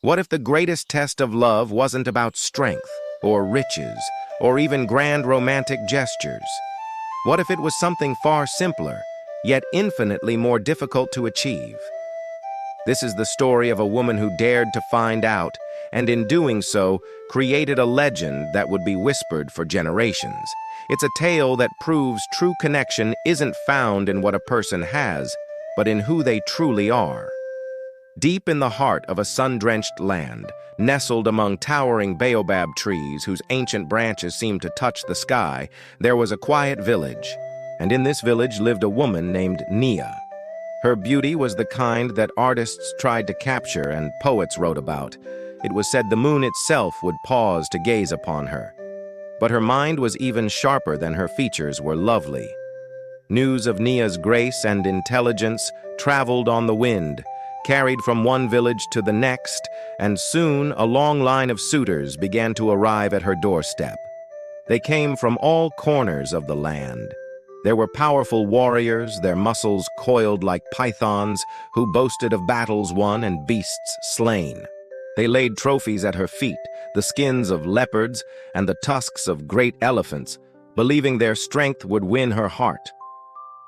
What if the greatest test of love wasn't about strength, or riches, or even grand romantic gestures? What if it was something far simpler, yet infinitely more difficult to achieve? This is the story of a woman who dared to find out, and in doing so, created a legend that would be whispered for generations. It's a tale that proves true connection isn't found in what a person has, but in who they truly are. Deep in the heart of a sun-drenched land, nestled among towering baobab trees whose ancient branches seemed to touch the sky, there was a quiet village. And in this village lived a woman named Nia. Her beauty was the kind that artists tried to capture and poets wrote about. It was said the moon itself would pause to gaze upon her. But her mind was even sharper than her features were lovely. News of Nia's grace and intelligence traveled on the wind, carried from one village to the next, and soon a long line of suitors began to arrive at her doorstep. They came from all corners of the land. There were powerful warriors, their muscles coiled like pythons, who boasted of battles won and beasts slain. They laid trophies at her feet, the skins of leopards and the tusks of great elephants, believing their strength would win her heart.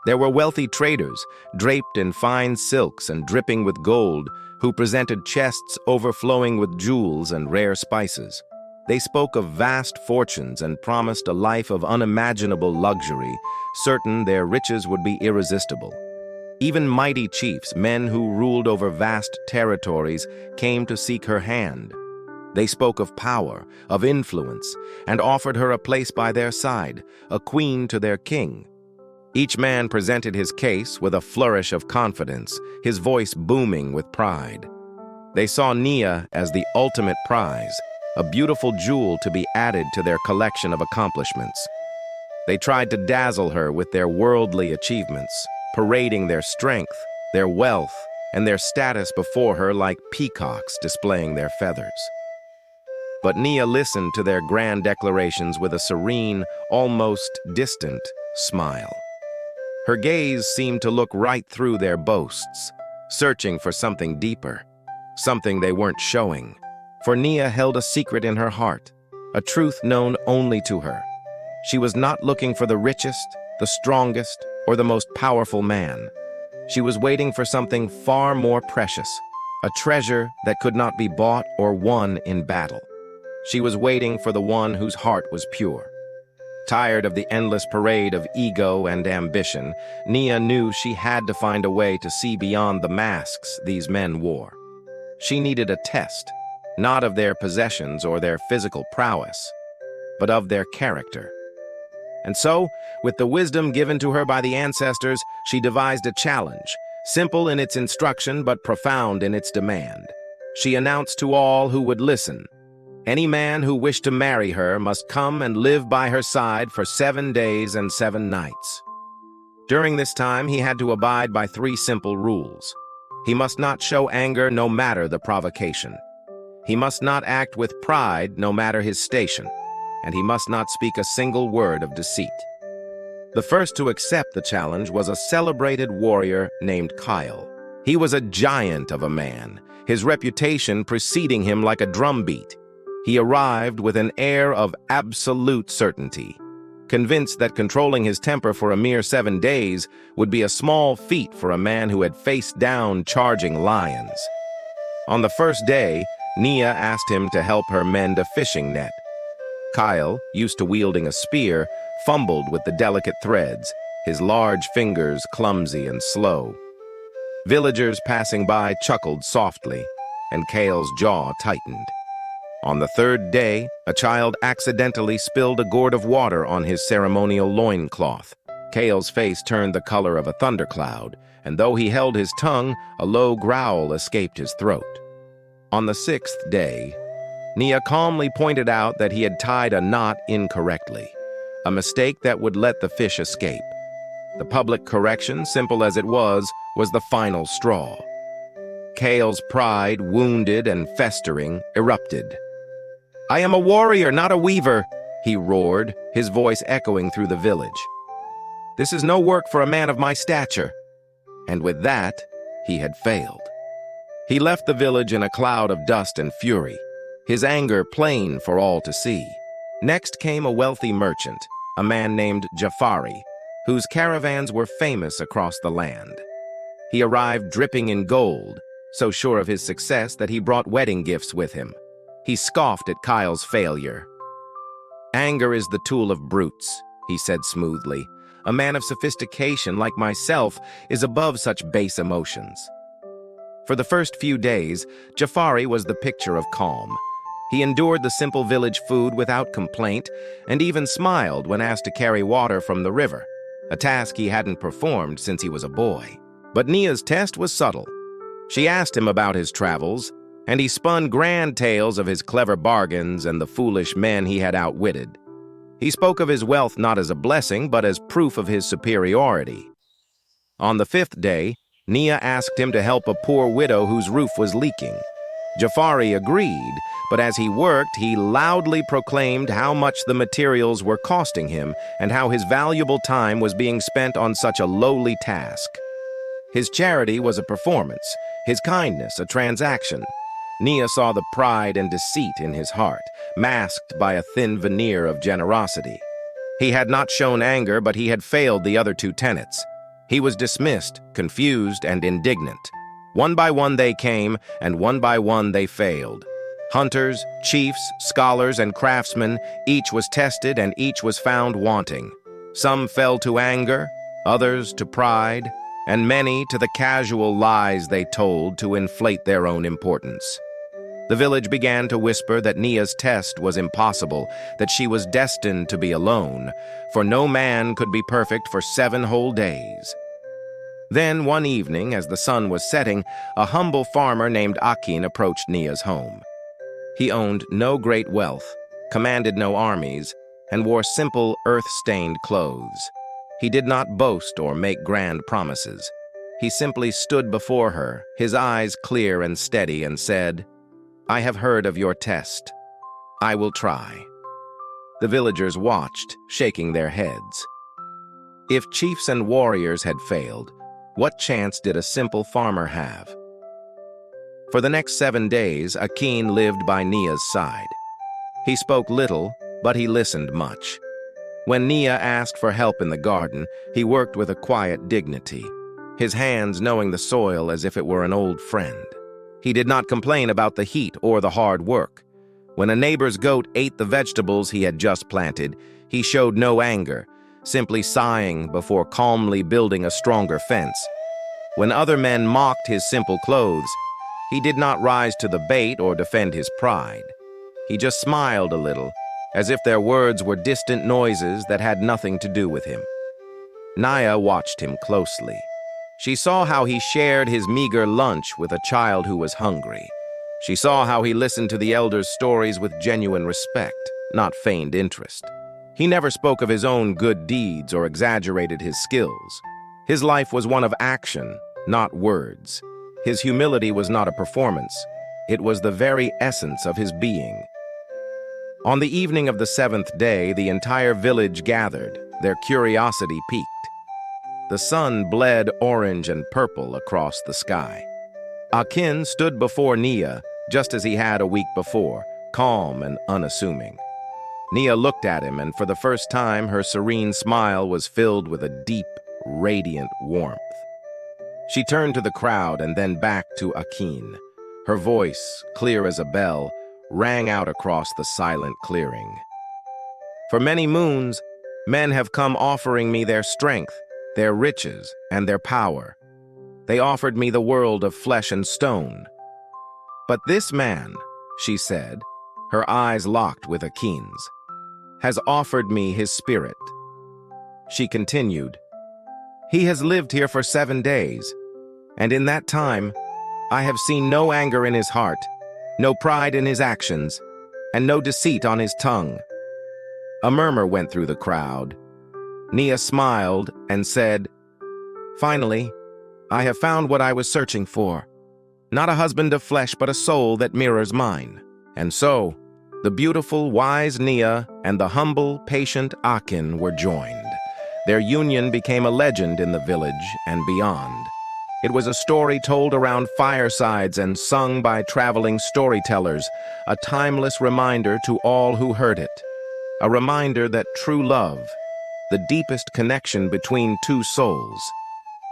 There were wealthy traders, draped in fine silks and dripping with gold, who presented chests overflowing with jewels and rare spices. They spoke of vast fortunes and promised a life of unimaginable luxury, certain their riches would be irresistible. Even mighty chiefs, men who ruled over vast territories, came to seek her hand. They spoke of power, of influence, and offered her a place by their side, a queen to their king. Each man presented his case with a flourish of confidence, his voice booming with pride. They saw Nia as the ultimate prize, a beautiful jewel to be added to their collection of accomplishments. They tried to dazzle her with their worldly achievements, parading their strength, their wealth, and their status before her like peacocks displaying their feathers. But Nia listened to their grand declarations with a serene, almost distant smile. Her gaze seemed to look right through their boasts, searching for something deeper, something they weren't showing. For Nia held a secret in her heart, a truth known only to her. She was not looking for the richest, the strongest, or the most powerful man. She was waiting for something far more precious, a treasure that could not be bought or won in battle. She was waiting for the one whose heart was pure. Tired of the endless parade of ego and ambition, Nia knew she had to find a way to see beyond the masks these men wore. She needed a test, not of their possessions or their physical prowess, but of their character. And so, with the wisdom given to her by the ancestors, she devised a challenge, simple in its instruction but profound in its demand. She announced to all who would listen, any man who wished to marry her must come and live by her side for 7 days and 7 nights. During this time, he had to abide by 3 simple rules. He must not show anger no matter the provocation. He must not act with pride no matter his station, and he must not speak a single word of deceit. The first to accept the challenge was a celebrated warrior named Kyle. He was a giant of a man, his reputation preceding him like a drumbeat. He arrived with an air of absolute certainty, convinced that controlling his temper for a mere 7 days would be a small feat for a man who had faced down charging lions. On the first day, Nia asked him to help her mend a fishing net. Kyle, used to wielding a spear, fumbled with the delicate threads, his large fingers clumsy and slow. Villagers passing by chuckled softly, and Kyle's jaw tightened. On the 3rd day, a child accidentally spilled a gourd of water on his ceremonial loincloth. Kyle's face turned the color of a thundercloud, and though he held his tongue, a low growl escaped his throat. On the 6th day, Nia calmly pointed out that he had tied a knot incorrectly, a mistake that would let the fish escape. The public correction, simple as it was the final straw. Kyle's pride, wounded and festering, erupted. "I am a warrior, not a weaver," he roared, his voice echoing through the village. "This is no work for a man of my stature." And with that, he had failed. He left the village in a cloud of dust and fury, his anger plain for all to see. Next came a wealthy merchant, a man named Jafari, whose caravans were famous across the land. He arrived dripping in gold, so sure of his success that he brought wedding gifts with him. He scoffed at Kyle's failure. "Anger is the tool of brutes," he said smoothly. "A man of sophistication like myself is above such base emotions." For the first few days, Jafari was the picture of calm. He endured the simple village food without complaint and even smiled when asked to carry water from the river, a task he hadn't performed since he was a boy. But Nia's test was subtle. She asked him about his travels, and he spun grand tales of his clever bargains and the foolish men he had outwitted. He spoke of his wealth not as a blessing, but as proof of his superiority. On the fifth day, Nia asked him to help a poor widow whose roof was leaking. Jafari agreed, but as he worked, he loudly proclaimed how much the materials were costing him and how his valuable time was being spent on such a lowly task. His charity was a performance, his kindness a transaction. Nia saw the pride and deceit in his heart, masked by a thin veneer of generosity. He had not shown anger, but he had failed the other two tenets. He was dismissed, confused, and indignant. One by one they came, and one by one they failed. Hunters, chiefs, scholars, and craftsmen, each was tested and each was found wanting. Some fell to anger, others to pride, and many to the casual lies they told to inflate their own importance. The village began to whisper that Nia's test was impossible, that she was destined to be alone, for no man could be perfect for 7 whole days. Then, one evening, as the sun was setting, a humble farmer named Akin approached Nia's home. He owned no great wealth, commanded no armies, and wore simple, earth-stained clothes. He did not boast or make grand promises. He simply stood before her, his eyes clear and steady, and said, "I have heard of your test. I will try." The villagers watched, shaking their heads. If chiefs and warriors had failed, what chance did a simple farmer have? For the next 7 days, Akin lived by Nia's side. He spoke little, but he listened much. When Nia asked for help in the garden, he worked with a quiet dignity, his hands knowing the soil as if it were an old friend. He did not complain about the heat or the hard work. When a neighbor's goat ate the vegetables he had just planted, he showed no anger, simply sighing before calmly building a stronger fence. When other men mocked his simple clothes, he did not rise to the bait or defend his pride. He just smiled a little, as if their words were distant noises that had nothing to do with him. Nia watched him closely. She saw how he shared his meager lunch with a child who was hungry. She saw how he listened to the elders' stories with genuine respect, not feigned interest. He never spoke of his own good deeds or exaggerated his skills. His life was one of action, not words. His humility was not a performance. It was the very essence of his being. On the evening of the 7th day, the entire village gathered, their curiosity piqued. The sun bled orange and purple across the sky. Akin stood before Nia, just as he had a week before, calm and unassuming. Nia looked at him, and for the first time, her serene smile was filled with a deep, radiant warmth. She turned to the crowd and then back to Akin. Her voice, clear as a bell, rang out across the silent clearing. "For many moons, men have come offering me their strength, their riches, and their power. They offered me the world of flesh and stone. But this man," she said, her eyes locked with Akin's, "has offered me his spirit." She continued, "He has lived here for 7 days, and in that time, I have seen no anger in his heart, no pride in his actions, and no deceit on his tongue." A murmur went through the crowd. Nia smiled and said, "Finally, I have found what I was searching for. Not a husband of flesh, but a soul that mirrors mine." And so, the beautiful, wise Nia and the humble, patient Akin were joined. Their union became a legend in the village and beyond. It was a story told around firesides and sung by traveling storytellers, a timeless reminder to all who heard it. A reminder that true love, the deepest connection between two souls,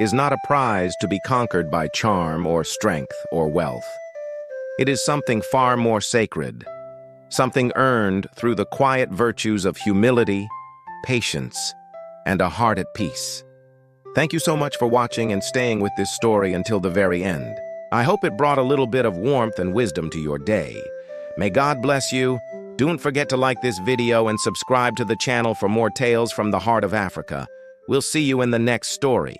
is not a prize to be conquered by charm or strength or wealth. It is something far more sacred, something earned through the quiet virtues of humility, patience, and a heart at peace. Thank you so much for watching and staying with this story until the very end. I hope it brought a little bit of warmth and wisdom to your day. May God bless you. Don't forget to like this video and subscribe to the channel for more tales from the heart of Africa. We'll see you in the next story.